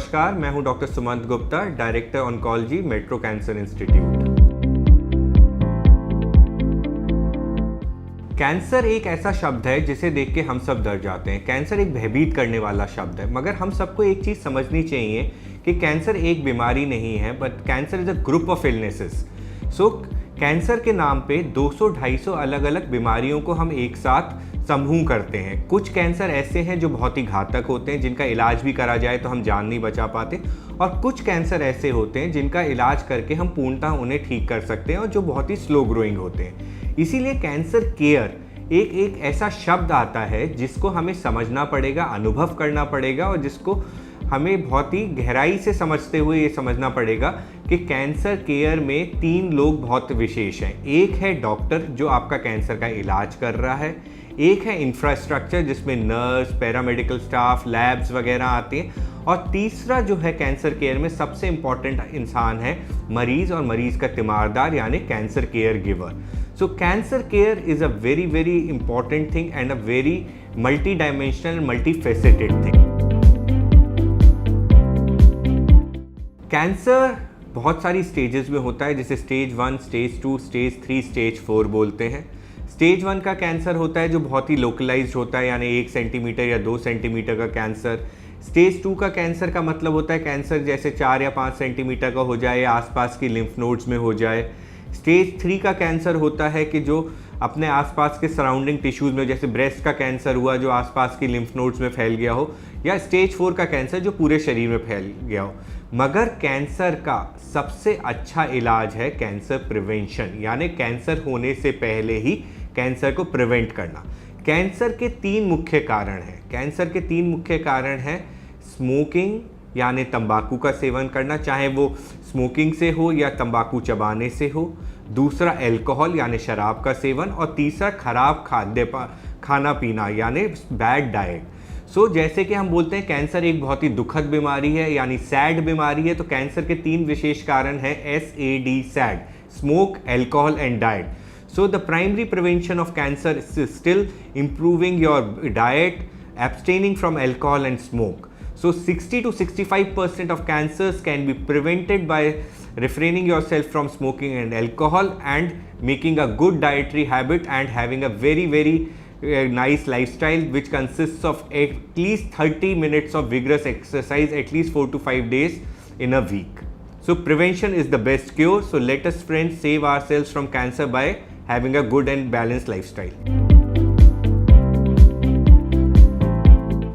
नमस्कार, मैं हूं doctor Sumant Gupta, director oncology, metro cancer institute. Cancer एक ऐसा शब्द है जिसे देख के हम सब डर जाते हैं। कैंसर एक भयभीत करने वाला शब्द है, मगर हम सबको एक चीज़ समझनी चाहिए कि कैंसर एक बीमारी नहीं है, but cancer is a group of illnesses. Cancer के नाम पे 200-250 अलग अलग बीमारियों को हम एक साथ समूह करते हैं। कुछ कैंसर ऐसे हैं जो बहुत ही घातक होते हैं, जिनका इलाज भी करा जाए तो हम जान नहीं बचा पाते, और कुछ कैंसर ऐसे होते हैं जिनका इलाज करके हम पूर्णतः उन्हें ठीक कर सकते हैं और जो बहुत ही स्लो ग्रोइंग होते हैं। इसीलिए कैंसर केयर एक ऐसा शब्द आता है जिसको हमें समझना पड़ेगा, अनुभव करना पड़ेगा, और जिसको हमें बहुत ही गहराई से समझते हुए ये समझना पड़ेगा कि कैंसर केयर में 3 लोग बहुत विशेष हैं। एक है डॉक्टर जो आपका कैंसर का इलाज कर रहा है, एक है इंफ्रास्ट्रक्चर जिसमें नर्स, पैरामेडिकल स्टाफ, लैब्स वगैरह आते हैं, और तीसरा जो है कैंसर केयर में सबसे इम्पॉर्टेंट इंसान है मरीज़, और मरीज़ का तीमारदार यानी cancer care giver. So cancer care is a very very important thing and a very multi dimensional, multi faceted thing. Cancer बहुत सारी स्टेजेस में होता है, जैसे स्टेज 1, स्टेज 2, स्टेज 3, स्टेज 4 बोलते हैं। स्टेज 1 का कैंसर होता है जो बहुत ही लोकलाइज्ड होता है, यानी 1 सेंटीमीटर या 2 सेंटीमीटर का कैंसर। स्टेज 2 का कैंसर का मतलब होता है कैंसर जैसे 4 या 5 सेंटीमीटर का हो जाए या आसपास की लिम्फ नोड्स में हो जाए। स्टेज 3 का कैंसर होता है कि जो अपने आसपास के सराउंडिंग टिश्यूज़ में, जैसे ब्रेस्ट का कैंसर हुआ जो आसपास की लिम्फ नोड्स में फैल गया हो, या स्टेज 4 का कैंसर जो पूरे शरीर में फैल गया हो। मगर कैंसर का सबसे अच्छा इलाज है कैंसर प्रिवेंशन, यानी कैंसर होने से पहले ही कैंसर को प्रिवेंट करना। कैंसर के 3 मुख्य कारण हैं। कैंसर के 3 मुख्य कारण हैं स्मोकिंग, यानी तंबाकू का सेवन करना, चाहे वो स्मोकिंग से हो या तंबाकू चबाने से हो। दूसरा अल्कोहल यानी शराब का सेवन, और तीसरा खराब खाना पीना यानी बैड डाइट। जैसे कि हम बोलते हैं कैंसर एक बहुत ही दुखद बीमारी है, यानी सैड बीमारी है, तो कैंसर के 3 विशेष कारण हैं SAD, sad: smoke, alcohol and diet. So the primary prevention of cancer is still improving your diet, abstaining from alcohol and smoke. So 60 to 65% of cancers can be prevented by refraining yourself from smoking and alcohol and making a good dietary habit and having a very nice lifestyle, which consists of at least 30 minutes of vigorous exercise at least 4 to 5 days in a week. So prevention is the best cure. So let us friends save ourselves from cancer by having a good and balanced lifestyle.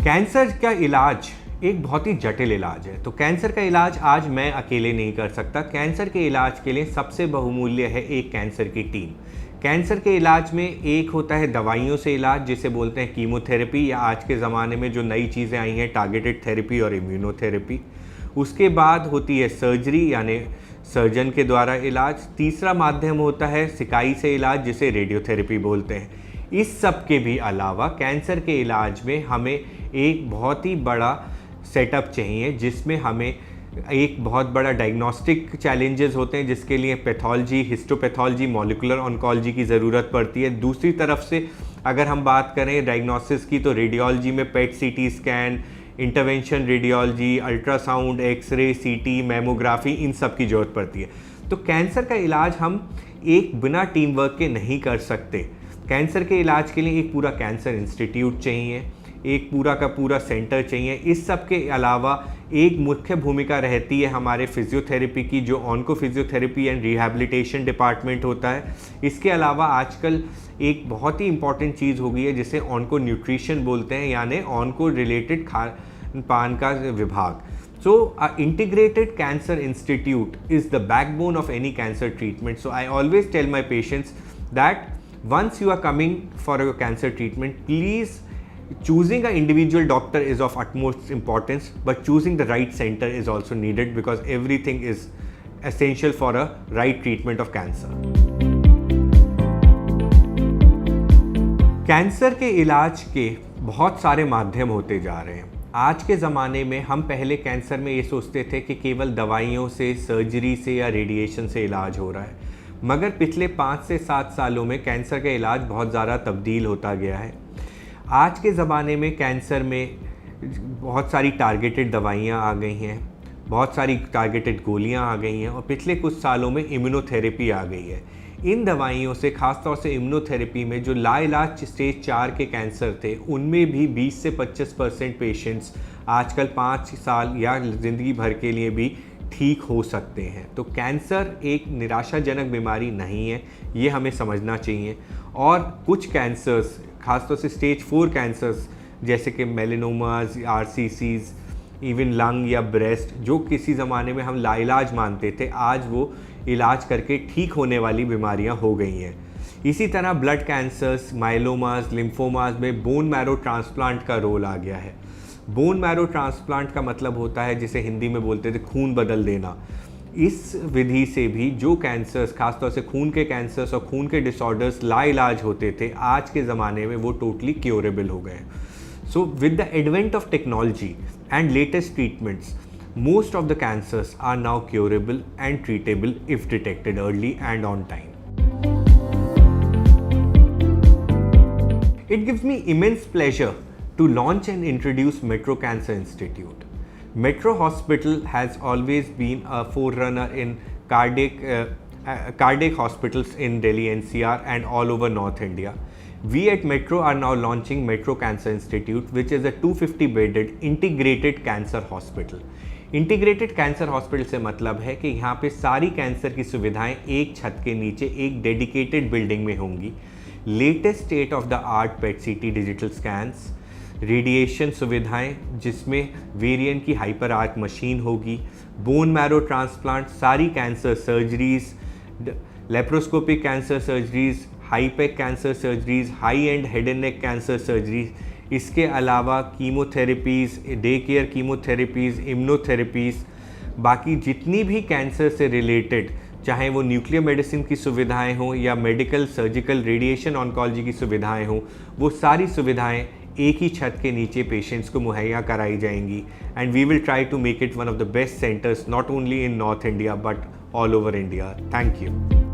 Cancer का इलाज एक बहुत ही जटिल इलाज है, तो cancer का इलाज आज मैं अकेले नहीं कर सकता। कैंसर के इलाज के लिए सबसे बहुमूल्य है एक कैंसर की टीम। कैंसर के इलाज में एक होता है दवाइयों से इलाज, जिसे बोलते हैं कीमोथेरेपी, या आज के ज़माने में जो नई चीज़ें आई हैं टारगेटेड थेरेपी और इम्यूनोथेरेपी। उसके बाद होती है सर्जरी, यानी सर्जन के द्वारा इलाज। तीसरा माध्यम होता है सिकाई से इलाज, जिसे रेडियोथेरेपी बोलते हैं। इस सब के भी अलावा कैंसर के इलाज में हमें एक बहुत ही बड़ा सेटअप चाहिए, जिसमें हमें एक बहुत बड़ा डायग्नोस्टिक चैलेंजेस होते हैं, जिसके लिए पैथोलॉजी, हिस्टोपैथोलॉजी, मॉलिक्यूलर ऑन्कोलॉजी की ज़रूरत पड़ती है। दूसरी तरफ से अगर हम बात करें डायग्नोसिस की, तो रेडियोलॉजी में PET CT scan, intervention radiology, ultrasound, x-ray, CT, mammography, इन सब की ज़रूरत पड़ती है। तो कैंसर का इलाज हम एक बिना टीम वर्क के नहीं कर सकते। कैंसर के इलाज के लिए एक पूरा कैंसर इंस्टीट्यूट चाहिए, एक पूरा का पूरा सेंटर चाहिए। इस सब के अलावा एक मुख्य भूमिका रहती है हमारे फिजियोथेरेपी की, जो onco physiotherapy and rehabilitation department होता है। इसके अलावा आजकल एक बहुत ही इंपॉर्टेंट चीज़ हो गई है जिसे ऑन्को न्यूट्रिशन बोलते हैं, यानी ऑन्को रिलेटेड खान पान का विभाग। So integrated cancer institute is the backbone of any cancer treatment. So I always tell my patients that once you are coming for your cancer treatment, please choosing an individual doctor is of utmost importance, but choosing the right center is also needed, because everything is essential for a right treatment of cancer. Cancer के इलाज के बहुत सारे माध्यम होते जा रहे हैं। आज के ज़माने में हम पहले कैंसर में ये सोचते थे कि केवल दवाइयों से, सर्जरी से या रेडिएशन से इलाज हो रहा है, मगर पिछले 5 से 7 सालों में कैंसर का इलाज बहुत ज़्यादा तब्दील होता गया है। आज के ज़माने में कैंसर में बहुत सारी टारगेटेड दवाइयाँ आ गई हैं, बहुत सारी टारगेटेड गोलियाँ आ गई हैं, और पिछले कुछ सालों में इम्यूनोथेरेपी आ गई है। इन दवाइयों से, ख़ासतौर से इम्यूनोथेरेपी में, जो लाइलाज स्टेज 4 के कैंसर थे उनमें भी 20 से 25% पेशेंट्स आजकल 5 साल या ज़िंदगी भर के लिए भी ठीक हो सकते हैं। तो कैंसर एक निराशाजनक बीमारी नहीं है, ये हमें समझना चाहिए। और कुछ कैंसर्स, ख़ासतौर से स्टेज 4 कैंसर्स जैसे कि मेलेनोमाज, RCCs, इवन लंग या ब्रेस्ट, जो किसी ज़माने में हम लाइलाज मानते थे, आज वो इलाज करके ठीक होने वाली बीमारियां हो गई हैं। इसी तरह ब्लड कैंसर्स, माइलोमास, लिम्फोमास में बोन मैरो ट्रांसप्लांट का रोल आ गया है। बोन मैरो ट्रांसप्लांट का मतलब होता है, जिसे हिंदी में बोलते थे, खून बदल देना। इस विधि से भी जो कैंसर्स, खासतौर से खून के कैंसर्स और खून के डिसऑर्डर्स लाइलाज होते थे, आज के ज़माने में वो टोटली क्योरेबल हो गए। So with the advent of technology and latest treatments, most of the cancers are now curable and treatable if detected early and on time. It gives me immense pleasure to launch and introduce Metro Cancer Institute. Metro Hospital has always been a forerunner in cardiac hospitals in Delhi NCR and all over North India. We at Metro are now launching Metro Cancer Institute, which is a 250-bedded integrated cancer hospital. Integrated cancer hospital से मतलब है कि यहाँ पे सारी cancer की सुविधाएं एक छत के नीचे एक डेडिकेटेड बिल्डिंग में होंगी। Latest state of the art PET CT digital scans, radiation सुविधाएं जिसमें वेरिएंट की हाइपर आर्क मशीन होगी, बोन मैरो ट्रांसप्लांट, सारी cancer surgeries, laparoscopic cancer surgeries, हाईपेक cancer surgeries, high end head and neck cancer surgeries, इसके अलावा कीमोथेरेपीज़, day care कीमोथेरेपीज़, इम्यूनोथेरेपीज़, बाकी जितनी भी कैंसर से रिलेटेड, चाहे वो न्यूक्लियर मेडिसिन की सुविधाएं हों या मेडिकल, सर्जिकल, रेडिएशन ऑन्कोलॉजी की सुविधाएं हों, वो सारी सुविधाएं एक ही छत के नीचे पेशेंट्स को मुहैया कराई जाएंगी। And we will try to make it one of the best centres not only in North India but all over India. Thank you.